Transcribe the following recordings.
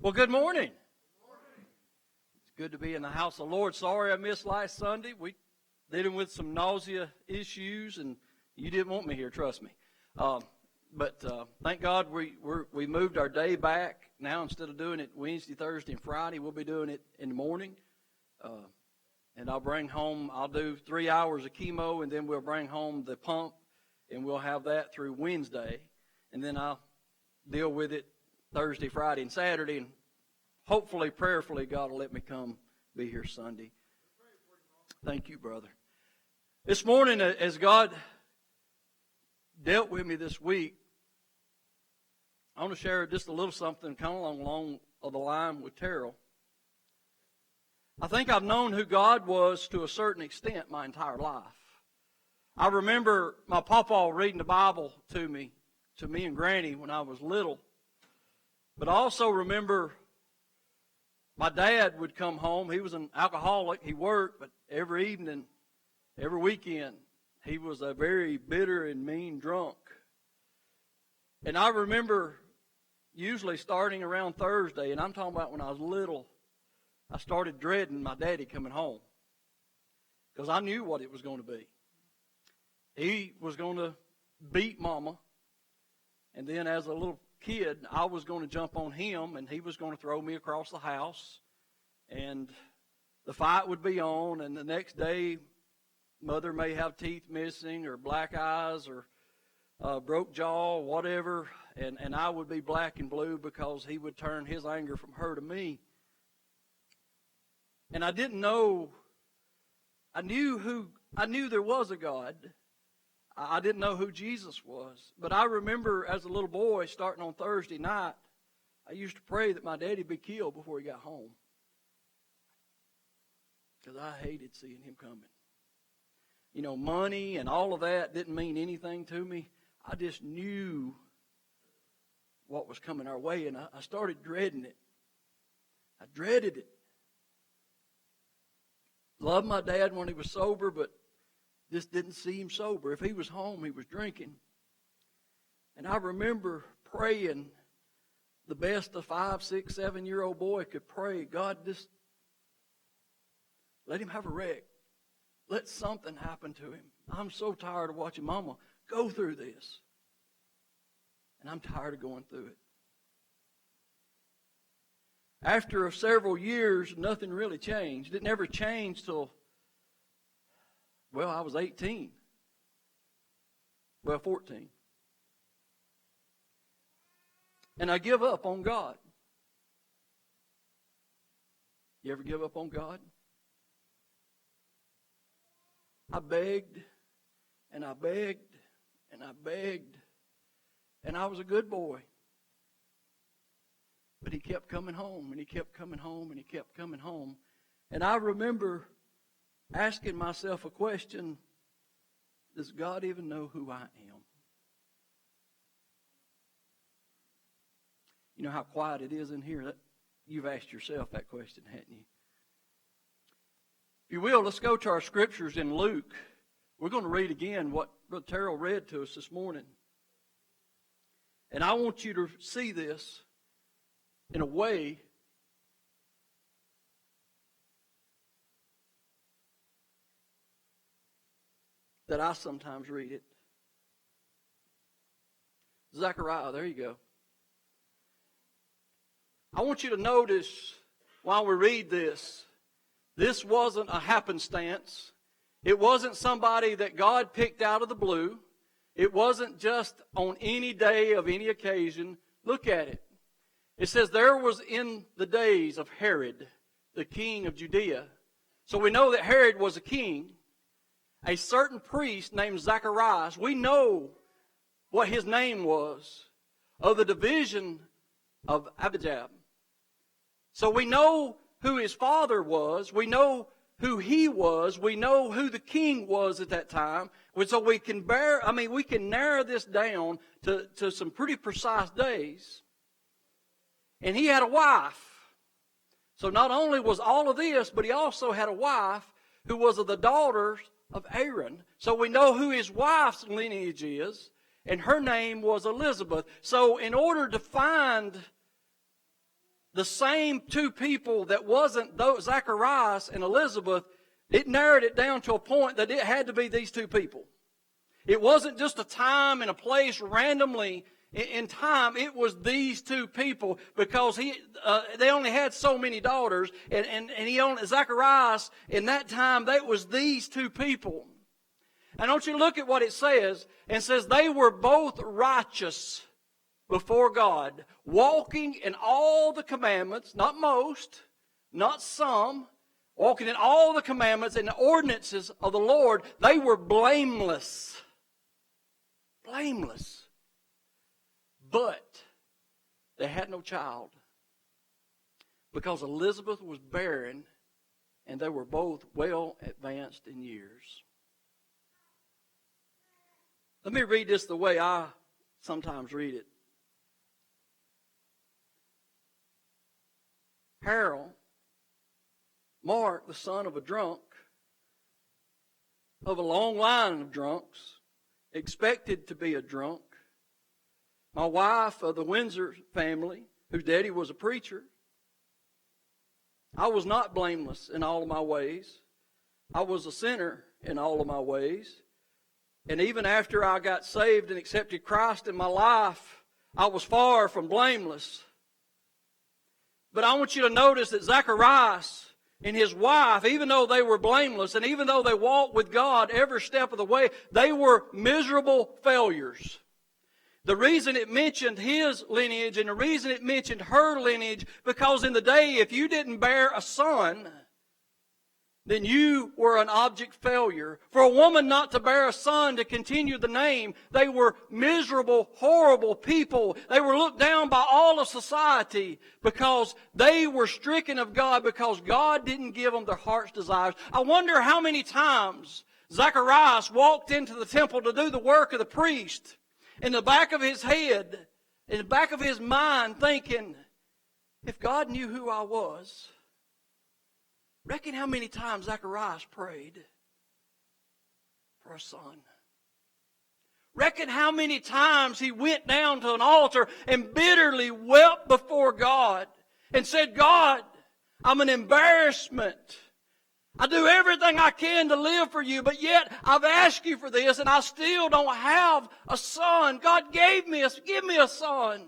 Well, good morning. It's good to be in the house of the Lord. Sorry I missed last Sunday. We dealing with some nausea issues, and you didn't want me here, trust me. But thank God we moved our day back. Now instead of doing it Wednesday, Thursday, and Friday, we'll be doing it in the morning. And I'll do 3 hours of chemo, and then we'll bring home the pump, and we'll have that through Wednesday. And then I'll deal with it Thursday, Friday, and Saturday, and hopefully, prayerfully, God will let me come be here Sunday. Thank you, brother. This morning, as God dealt with me this week, I want to share just a little something kind of along the line with Terrell. I think I've known who God was to a certain extent my entire life. I remember my pawpaw reading the Bible to me and Granny when I was little. But I also remember my dad would come home. He was an alcoholic. He worked, but every evening, every weekend, he was a very bitter and mean drunk. And I remember usually starting around Thursday, and I'm talking about when I was little, I started dreading my daddy coming home because I knew what it was going to be. He was going to beat Mama, and then as a little kid, I was going to jump on him, and he was going to throw me across the house, and the fight would be on, and the next day, Mother may have teeth missing or black eyes or broke jaw, whatever, and I would be black and blue because he would turn his anger from her to me. And I didn't know, I knew there was a God. I didn't know who Jesus was. But I remember as a little boy, starting on Thursday night, I used to pray that my daddy be killed before he got home. Because I hated seeing him coming. You know, money and all of that didn't mean anything to me. I just knew what was coming our way, and I started dreading it. I dreaded it. Loved my dad when he was sober, but just didn't see him sober. If he was home, he was drinking. And I remember praying the best a 5, 6, 7-year-old boy could pray. God, just let him have a wreck. Let something happen to him. I'm so tired of watching Mama go through this. And I'm tired of going through it. After several years, nothing really changed. It never changed till, I was 18. 14. And I give up on God. You ever give up on God? I begged, and I begged, and I begged, and I was a good boy. But he kept coming home, and he kept coming home, and he kept coming home. And I remember asking myself a question, does God even know who I am? You know how quiet it is in here? You've asked yourself that question, hadn't you? If you will, let's go to our scriptures in Luke. We're going to read again what Brother Terrell read to us this morning. And I want you to see this in a way that I sometimes read it. Zechariah, there you go. I want you to notice while we read this wasn't a happenstance. It wasn't somebody that God picked out of the blue. It wasn't just on any day of any occasion. Look at it. It says, there was in the days of Herod, the king of Judea. So we know that Herod was a king. A certain priest named Zacharias, we know what his name was, of the division of Abijah. So we know who his father was. We know who he was. We know who the king was at that time. So we can narrow this down to some pretty precise days. And he had a wife. So not only was all of this, but he also had a wife who was of the daughters of Aaron. So we know who his wife's lineage is, and her name was Elizabeth. So in order to find the same two people that wasn't those, Zacharias and Elizabeth, it narrowed it down to a point that it had to be these two people. It wasn't just a time and a place randomly in time. It was these two people, because they only had so many daughters, and Zacharias in that time, that was these two people. And don't you look at what it says? It says they were both righteous before God, walking in all the commandments, not most, not some, walking in all the commandments and the ordinances of the Lord. They were blameless. Blameless. But they had no child, because Elizabeth was barren and they were both well advanced in years. Let me read this the way I sometimes read it. Harold, Mark, the son of a drunk, of a long line of drunks, expected to be a drunk. My wife of the Windsor family, whose daddy was a preacher. I was not blameless in all of my ways. I was a sinner in all of my ways. And even after I got saved and accepted Christ in my life, I was far from blameless. But I want you to notice that Zacharias and his wife, even though they were blameless and even though they walked with God every step of the way, they were miserable failures. The reason it mentioned his lineage and the reason it mentioned her lineage, because in the day, if you didn't bear a son, then you were an object failure. For a woman not to bear a son to continue the name, they were miserable, horrible people. They were looked down by all of society because they were stricken of God, because God didn't give them their heart's desires. I wonder how many times Zacharias walked into the temple to do the work of the priest, in the back of his head, in the back of his mind, thinking, if God knew who I was. Reckon how many times Zacharias prayed for a son. Reckon how many times he went down to an altar and bitterly wept before God and said, God, I'm an embarrassment. I do everything I can to live for you, but yet I've asked you for this and I still don't have a son. God, give me a son.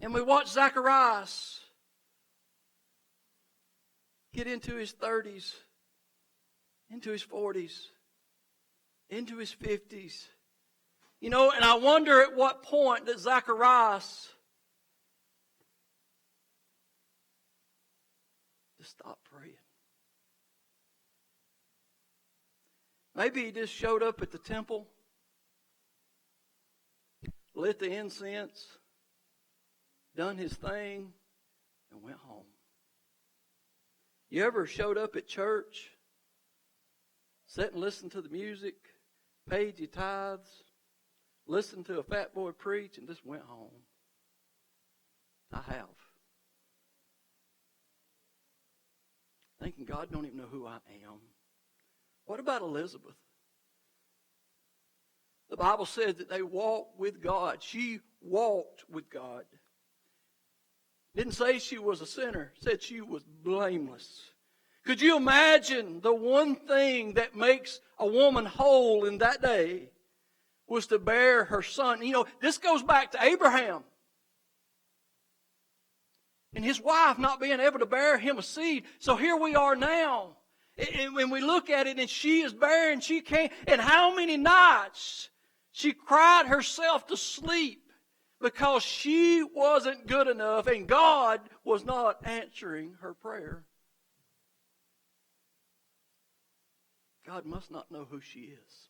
And we watch Zacharias get into his 30s, into his 40s, into his 50s. You know, and I wonder at what point that Zacharias just stopped praying. Maybe he just showed up at the temple, lit the incense, done his thing, and went home. You ever showed up at church, sat and listened to the music, paid your tithes, listened to a fat boy preach, and just went home? I have. Thinking God don't even know who I am. What about Elizabeth? The Bible says that they walked with God. She walked with God. Didn't say she was a sinner. Said she was blameless. Could you imagine the one thing that makes a woman whole in that day was to bear her son? You know, this goes back to Abraham and his wife not being able to bear him a seed. So here we are now. And when we look at it and she is barren, she can't. And how many nights she cried herself to sleep because she wasn't good enough and God was not answering her prayer. God must not know who she is.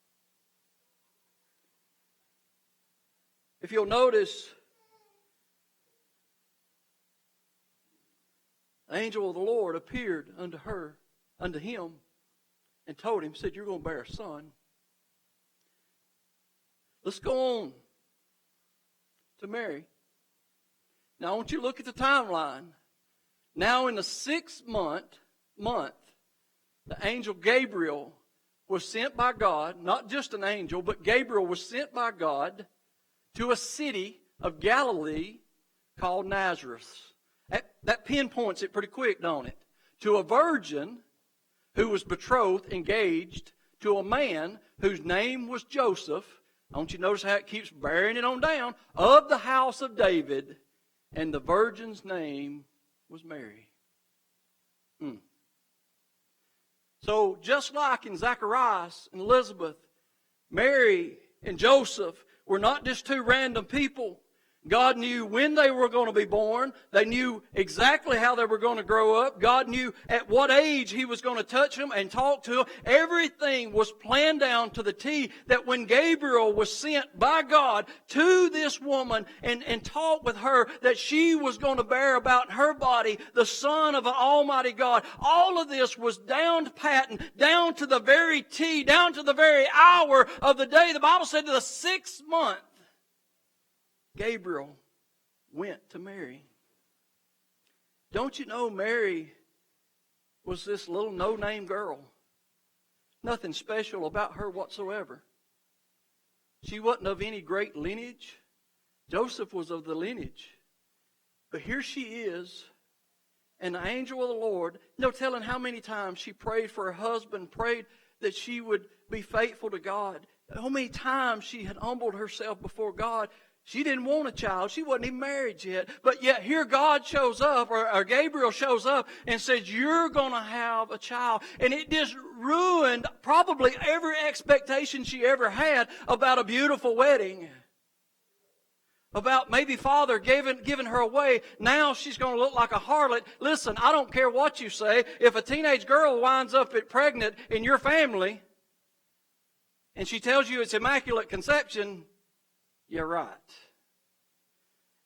If you'll notice, the angel of the Lord appeared unto him, and told him, said, you're going to bear a son. Let's go on to Mary. Now I want you to look at the timeline. Now in the 6th month, the angel Gabriel was sent by God, not just an angel, but Gabriel was sent by God to a city of Galilee called Nazareth. That pinpoints it pretty quick, don't it? To a virgin who was betrothed, engaged, to a man whose name was Joseph. Don't you notice how it keeps bearing it on down? Of the house of David, and the virgin's name was Mary. So just like in Zacharias and Elizabeth, Mary and Joseph were not just two random people. God knew when they were going to be born. They knew exactly how they were going to grow up. God knew at what age He was going to touch them and talk to them. Everything was planned down to the T, that when Gabriel was sent by God to this woman and talked with her, that she was going to bear about in her body the Son of an Almighty God. All of this was down to patent, down to the very T, down to the very hour of the day. The Bible said to the 6th month, Gabriel went to Mary. Don't you know Mary was this little no-name girl? Nothing special about her whatsoever. She wasn't of any great lineage. Joseph was of the lineage. But here she is, and the angel of the Lord, no telling how many times she prayed for her husband, prayed that she would be faithful to God. How many times she had humbled herself before God. She didn't want a child. She wasn't even married yet. But yet here God shows up, or Gabriel shows up and says, you're going to have a child. And it just ruined probably every expectation she ever had about a beautiful wedding. About maybe father giving her away. Now she's going to look like a harlot. Listen, I don't care what you say. If a teenage girl winds up pregnant in your family and she tells you it's immaculate conception, you're right.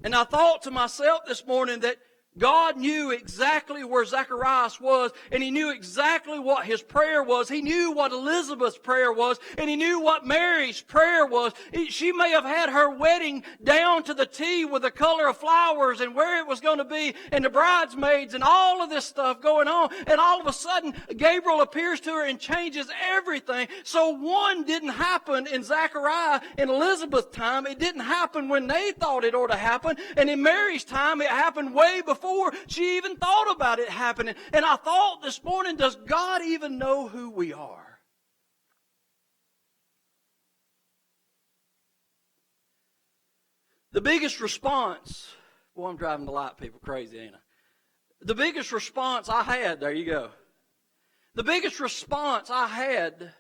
And I thought to myself this morning that God knew exactly where Zacharias was, and He knew exactly what his prayer was. He knew what Elizabeth's prayer was, and He knew what Mary's prayer was. She may have had her wedding down to the T with the color of flowers and where it was going to be and the bridesmaids and all of this stuff going on. And all of a sudden, Gabriel appears to her and changes everything. So one didn't happen in Zachariah and Elizabeth's time. It didn't happen when they thought it ought to happen. And in Mary's time, it happened way before she even thought about it happening. And I thought this morning, does God even know who we are? The biggest response, boy, I'm driving the light people crazy, ain't I? The biggest response I had, there you go. The biggest response I had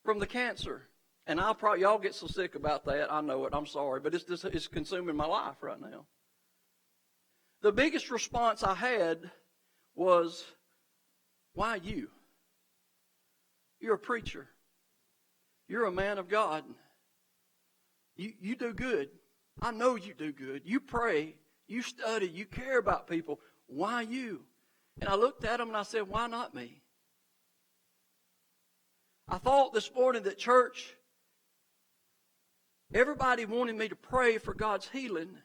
from the cancer, and y'all get so sick about that, I know it, I'm sorry, but it's consuming my life right now. The biggest response I had was, why you? You're a preacher. You're a man of God. You do good. I know you do good. You pray. You study. You care about people. Why you? And I looked at them and I said, why not me? I thought this morning that church, everybody wanted me to pray for God's healing.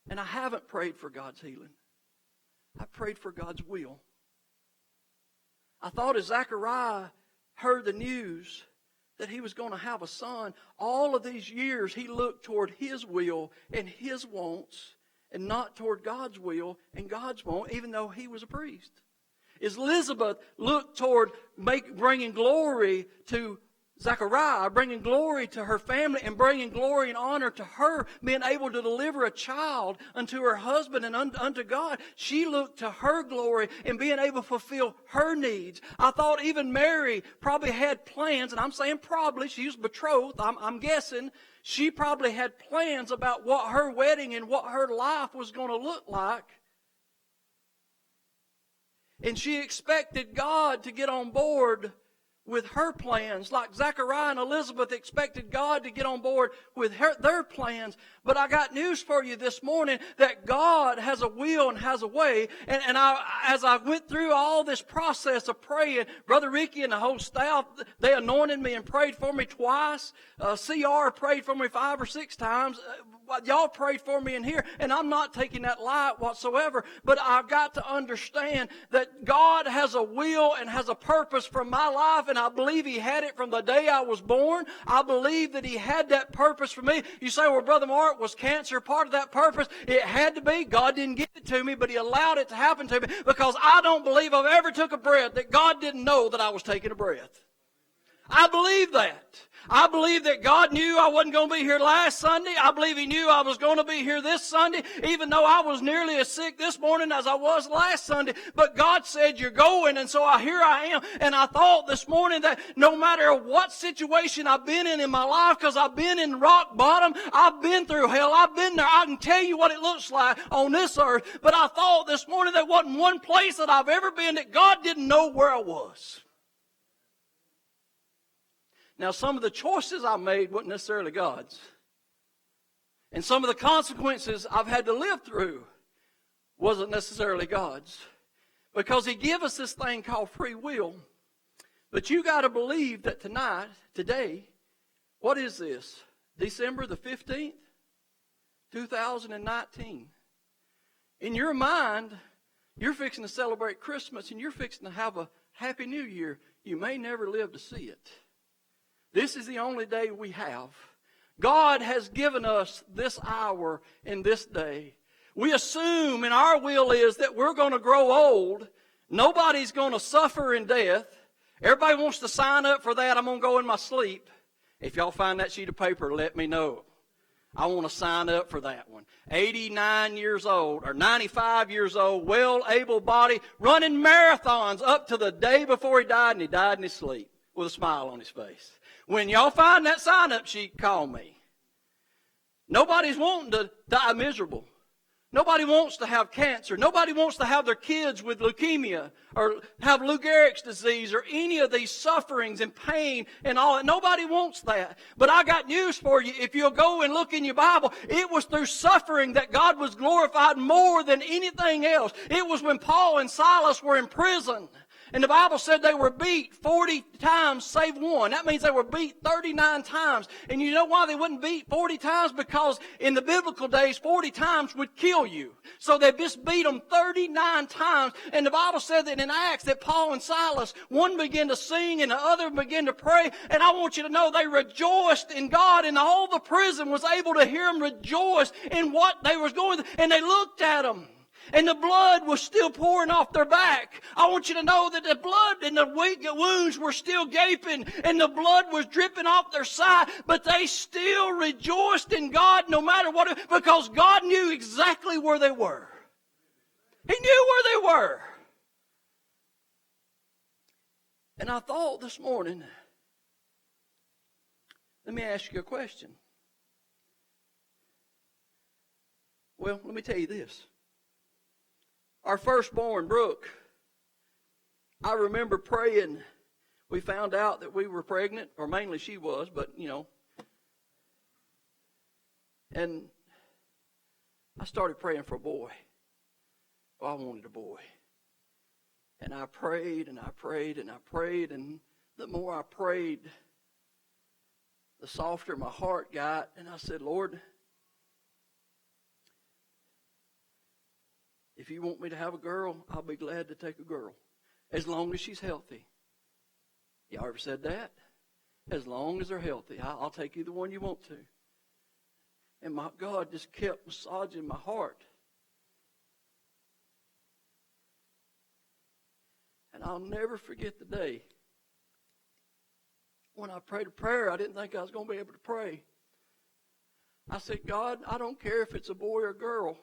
And I haven't prayed for God's healing. I prayed for God's will. I thought as Zechariah heard the news that he was going to have a son, all of these years he looked toward his will and his wants and not toward God's will and God's want, even though he was a priest. As Elizabeth looked toward bringing glory to Zechariah, bringing glory to her family and bringing glory and honor to her, being able to deliver a child unto her husband and unto God. She looked to her glory and being able to fulfill her needs. I thought even Mary probably had plans, and I'm saying probably, she was betrothed, I'm guessing, she probably had plans about what her wedding and what her life was going to look like. And she expected God to get on board with her plans, like Zechariah and Elizabeth expected God to get on board with their plans. But I got news for you this morning that God has a will and has a way. And as I went through all this process of praying, Brother Ricky and the whole staff, they anointed me and prayed for me twice. CR prayed for me 5 or 6 times. y'all prayed for me in here, and I'm not taking that light whatsoever, but I've got to understand that God has a will and has a purpose for my life, and I believe He had it from the day I was born. I believe that He had that purpose for me. You say, well, Brother Mark, was cancer part of that purpose? It had to be. God didn't give it to me, but He allowed it to happen to me, because I don't believe I've ever took a breath that God didn't know that I was taking a breath. I believe that. I believe that God knew I wasn't going to be here last Sunday. I believe He knew I was going to be here this Sunday, even though I was nearly as sick this morning as I was last Sunday. But God said, you're going, and so here I am. And I thought this morning that no matter what situation I've been in my life, because I've been in rock bottom, I've been through hell, I've been there, I can tell you what it looks like on this earth. But I thought this morning there wasn't one place that I've ever been that God didn't know where I was. Now, some of the choices I made weren't necessarily God's. And some of the consequences I've had to live through wasn't necessarily God's. Because He gave us this thing called free will. But you got to believe that today, what is this? December the 15th, 2019. In your mind, you're fixing to celebrate Christmas and you're fixing to have a Happy New Year. You may never live to see it. This is the only day we have. God has given us this hour and this day. We assume, and our will is, that we're going to grow old. Nobody's going to suffer in death. Everybody wants to sign up for that. I'm going to go in my sleep. If y'all find that sheet of paper, let me know. I want to sign up for that one. 89 years old or 95 years old, well, able-bodied, running marathons up to the day before he died, and he died in his sleep with a smile on his face. When y'all find that sign-up sheet, call me. Nobody's wanting to die miserable. Nobody wants to have cancer. Nobody wants to have their kids with leukemia or have Lou Gehrig's disease or any of these sufferings and pain and all that. Nobody wants that. But I got news for you. If you'll go and look in your Bible, it was through suffering that God was glorified more than anything else. It was when Paul and Silas were in prison. And the Bible said they were beat 40 times save one. That means they were beat 39 times. And you know why they wouldn't beat 40 times? Because in the biblical days, 40 times would kill you. So they just beat them 39 times. And the Bible said that in Acts that Paul and Silas, one began to sing and the other began to pray. And I want you to know they rejoiced in God, and all the prison was able to hear them rejoice in what they was going through. And they looked at them. And the blood was still pouring off their back. I want you to know that the blood and the wounds were still gaping, and the blood was dripping off their side, but they still rejoiced in God no matter what, because God knew exactly where they were. He knew where they were. And I thought this morning, let me ask you a question. Well, let me tell you this. Our firstborn, Brooke, I remember praying. We found out that we were pregnant, or mainly she was, but, and I started praying for a boy. Well, I wanted a boy. And I prayed, and I prayed, and I prayed, and the more I prayed, the softer my heart got, and I said, Lord, if you want me to have a girl, I'll be glad to take a girl, as long as she's healthy. Y'all ever said that? As long as they're healthy, I'll take either one you want to. And my God just kept massaging my heart. And I'll never forget the day when I prayed a prayer I didn't think I was going to be able to pray. I said, God, I don't care if it's a boy or a girl.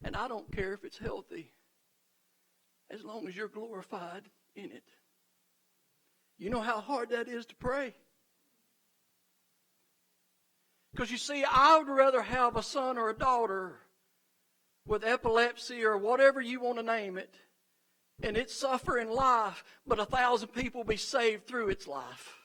And I don't care if it's healthy, as long as you're glorified in it. You know how hard that is to pray? Because you see, I would rather have a son or a daughter with epilepsy or whatever you want to name it, and it's suffering life, but 1,000 people be saved through its life,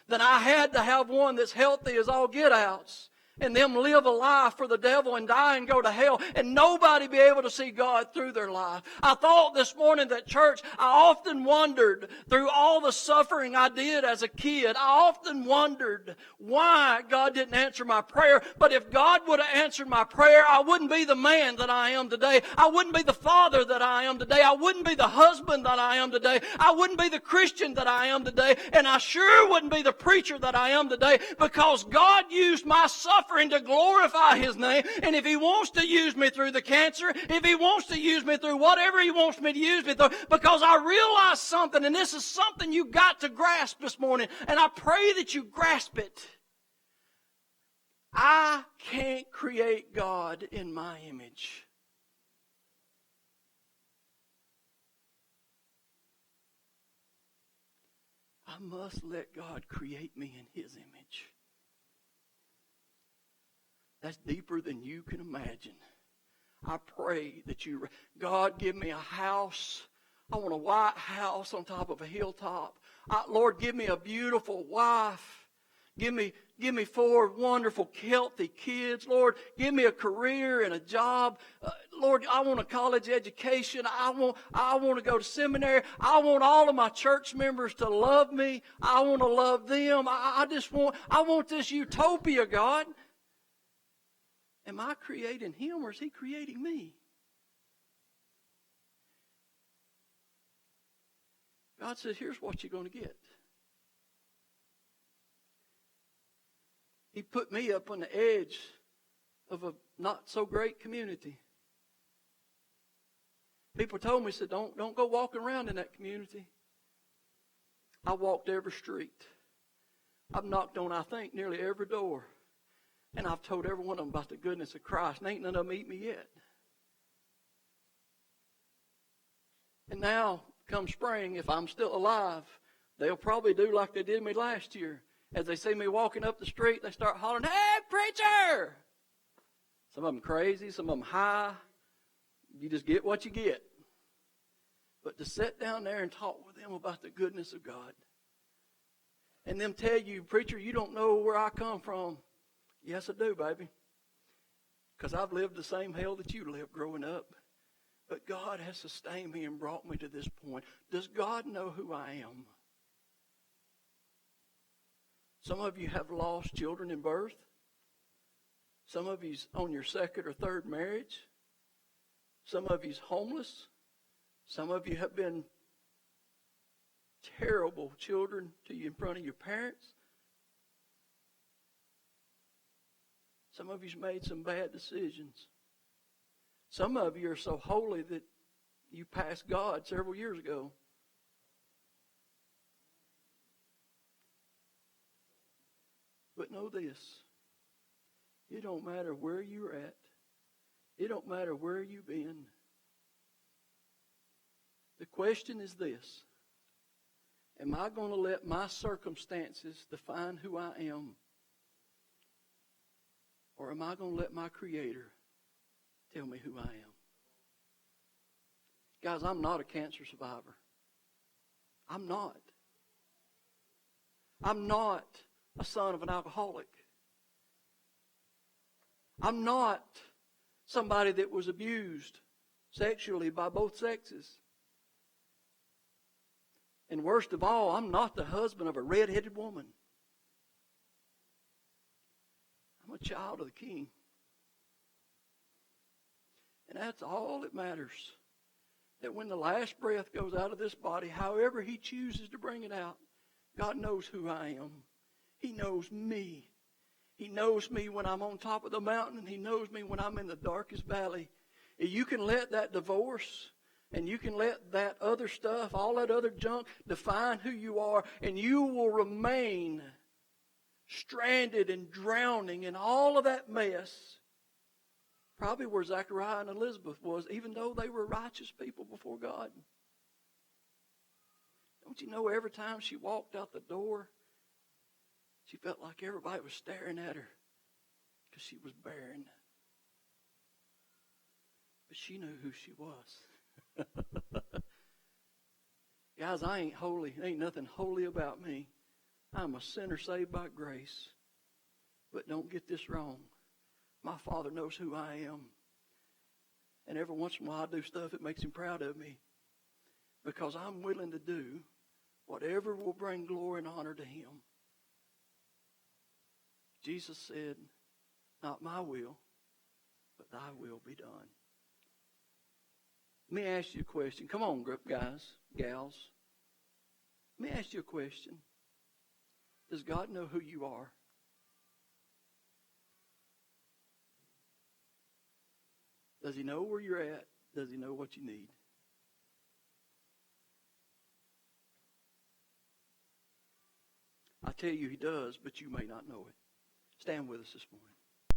than I had to have one that's healthy as all get-outs, and them live a life for the devil and die and go to hell, and nobody be able to see God through their life. I thought this morning that church, I often wondered through all the suffering I did as a kid, I often wondered why God didn't answer my prayer. But if God would have answered my prayer, I wouldn't be the man that I am today. I wouldn't be the father that I am today. I wouldn't be the husband that I am today. I wouldn't be the Christian that I am today. And I sure wouldn't be the preacher that I am today, because God used my suffering to glorify His name. And if He wants to use me through the cancer, if He wants to use me through whatever He wants me to use me through, because I realize something, and this is something you got to grasp this morning, and I pray that you grasp it. I can't create God in my image. I must let God create me in His image. That's deeper than you can imagine. I pray that God, give me a house. I want a white house on top of a hilltop. Lord, give me a beautiful wife. Give me 4 wonderful, healthy kids. Lord, give me a career and a job. Lord, I want a college education. I want to go to seminary. I want all of my church members to love me. I want to love them. I want this utopia, God. Am I creating Him, or is He creating me? God says, here's what you're going to get. He put me up on the edge of a not so great community. People told me, said, don't go walking around in that community. I walked every street. I've knocked on, I think, nearly every door. And I've told every one of them about the goodness of Christ. And ain't none of them eat me yet. And now, come spring, if I'm still alive, they'll probably do like they did me last year. As they see me walking up the street, they start hollering, "Hey, preacher!" Some of them crazy, some of them high. You just get what you get. But to sit down there and talk with them about the goodness of God, and them tell you, "Preacher, you don't know where I come from." Yes, I do, baby. Because I've lived the same hell that you lived growing up. But God has sustained me and brought me to this point. Does God know who I am? Some of you have lost children in birth. Some of you's on your second or third marriage. Some of you's homeless. Some of you have been terrible children to you in front of your parents. Some of you's made some bad decisions. Some of you are so holy that you passed God several years ago. But know this, it don't matter where you're at. It don't matter where you've been. The question is this: am I going to let my circumstances define who I am? Or am I going to let my Creator tell me who I am? Guys, I'm not a cancer survivor. I'm not. I'm not a son of an alcoholic. I'm not somebody that was abused sexually by both sexes. And worst of all, I'm not the husband of a red-headed woman. I'm a child of the King. And that's all that matters. That when the last breath goes out of this body, however He chooses to bring it out, God knows who I am. He knows me. He knows me when I'm on top of the mountain, and He knows me when I'm in the darkest valley. You can let that divorce and you can let that other stuff, all that other junk, define who you are, and you will remain stranded and drowning in all of that mess. Probably where Zachariah and Elizabeth was, even though they were righteous people before God. Don't you know every time she walked out the door, she felt like everybody was staring at her because she was barren. But she knew who she was. Guys, I ain't holy. Ain't nothing holy about me. I'm a sinner saved by grace. But don't get this wrong. My Father knows who I am. And every once in a while I do stuff that makes him proud of me. Because I'm willing to do whatever will bring glory and honor to him. Jesus said, not my will, but thy will be done. Let me ask you a question. Come on, group guys, gals. Let me ask you a question. Does God know who you are? Does he know where you're at? Does he know what you need? I tell you he does, but you may not know it. Stand with us this morning.